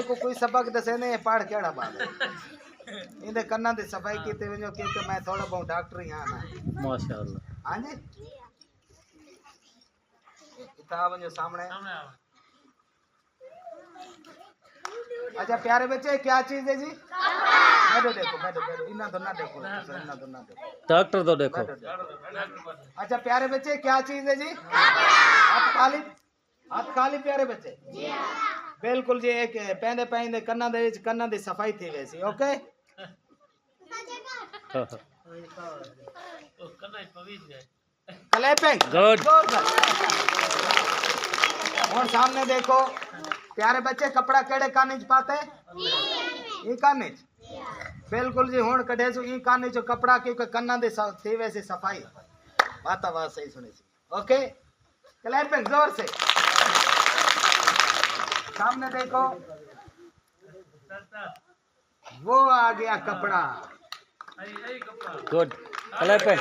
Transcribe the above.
को कोई सबक दसे ने पढ़ केड़ा बात इंदे कन्ना दी सफाई कीते वजो कि मैं थोड़ा बहुत डॉक्टर ही हां ना माशाअल्लाह। हां जी किताब जो सामने अच्छा प्यारे बच्चे क्या चीज है जी बैठो देखो इन्ना तो ना देखो डॉक्टर तो देखो। अच्छा प्यारे बच्चे क्या चीज है जी हाथ खाली प्यारे बच्चे बिल्कुल जी एक पहले पहले कन्ना दी सफाई थी वैसी ओके क्लैपिंग गुड। और सामने देखो प्यारे बच्चे कपड़ा केड़े कानी च पाते ई कानी च बिल्कुल जी हुन कढे सो ई कानी चो कपड़ा क्योंकि कन्ना दे थी वैसी सफाई बात सही सुनी सी ओके क्लैपिंग जोर से सामने देखो वो आ गया कपड़ा गुड क्लैपिंग।